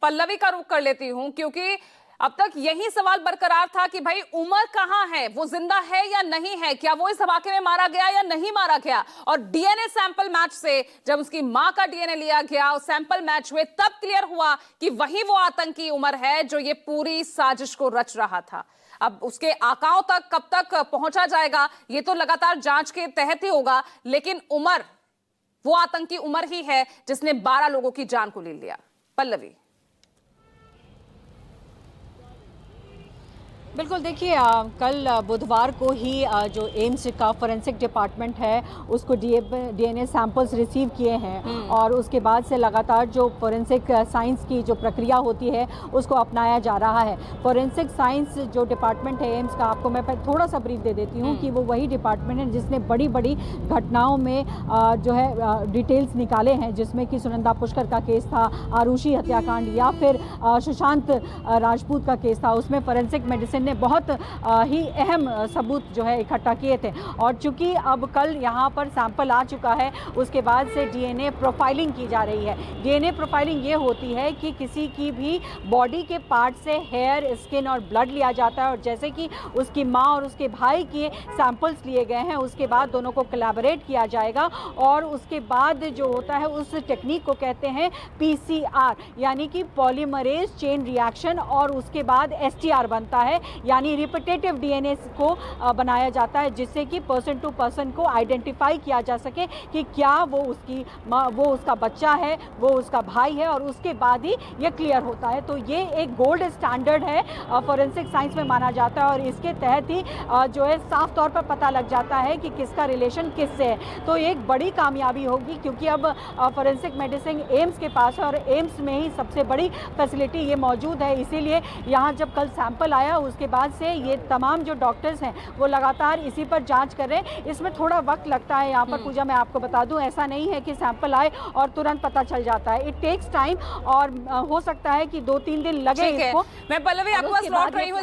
पल्लवी का रुख कर लेती हूं, क्योंकि अब तक यही सवाल बरकरार था कि भाई उमर कहां है, वो जिंदा है या नहीं है, क्या वो इस धमाके में मारा गया या नहीं मारा गया। और डीएनए सैंपल मैच से जब उसकी मां का डीएनए लिया गया और सैंपल मैच हुए, तब क्लियर हुआ कि वही वो आतंकी उमर है जो ये पूरी साजिश को रच रहा था। अब उसके आकाओं तक कब तक पहुंचा जाएगा, ये तो लगातार जांच के तहत ही होगा, लेकिन उमर वो आतंकी उमर ही है जिसने 12 लोगों की जान को ले लिया। पल्लवी। बिल्कुल, देखिए कल बुधवार को ही जो एम्स का फोरेंसिक डिपार्टमेंट है उसको डीएनए सैंपल्स रिसीव किए हैं और उसके बाद से लगातार जो फोरेंसिक साइंस की जो प्रक्रिया होती है उसको अपनाया जा रहा है। फोरेंसिक साइंस जो डिपार्टमेंट है एम्स का, आपको मैं थोड़ा सा ब्रीफ दे देती हूँ कि वो वही डिपार्टमेंट है जिसने बड़ी बड़ी घटनाओं में जो है डिटेल्स निकाले हैं, जिसमें कि सुनंदा पुष्कर का केस था, आरुषि हत्याकांड या फिर सुशांत राजपूत का केस था। उसमें फोरेंसिक मेडिसिन ने बहुत ही अहम सबूत जो है इकट्ठा किए थे। और चूंकि अब कल यहाँ पर सैंपल आ चुका है, उसके बाद से डीएनए प्रोफाइलिंग की जा रही है। डीएनए प्रोफाइलिंग ये होती है कि किसी की भी बॉडी के पार्ट से हेयर, स्किन और ब्लड लिया जाता है, और जैसे कि उसकी माँ और उसके भाई के सैंपल्स लिए गए हैं, उसके बाद दोनों को कोलैबोरेट किया जाएगा और उसके बाद जो होता है उस टेक्निक को कहते हैं पीसीआर, यानी कि पॉलीमरेज चेन रिएक्शन, और उसके बाद एसटीआर बनता है, यानी रिपीटेटिव डीएनए को बनाया जाता है, जिससे कि पर्सन टू पर्सन को आइडेंटिफाई किया जा सके कि क्या वो उसका बच्चा है, वो उसका भाई है, और उसके बाद ही ये क्लियर होता है। तो ये एक गोल्ड स्टैंडर्ड है फोरेंसिक साइंस में माना जाता है, और इसके तहत ही जो है साफ तौर पर पता लग जाता है कि किसका रिलेशन किससे है। तो एक बड़ी कामयाबी होगी, क्योंकि अब फोरेंसिक मेडिसिन एम्स के पास है और एम्स में ही सबसे बड़ी फैसिलिटी ये मौजूद है। इसीलिए यहाँ जब कल सैंपल आया उसके बाद से ये तमाम जो डॉक्टर्स हैं वो लगातार इसी पर जांच कर रहे हैं। इसमें थोड़ा वक्त लगता है यहाँ पर, पूजा मैं आपको बता दूं, ऐसा नहीं है कि सैंपल आए और तुरंत पता चल जाता है। इट टेक्स टाइम, और हो सकता है कि 2-3 दिन लगे इसको। मैं पल्लवी आपको लौट रही हूँ।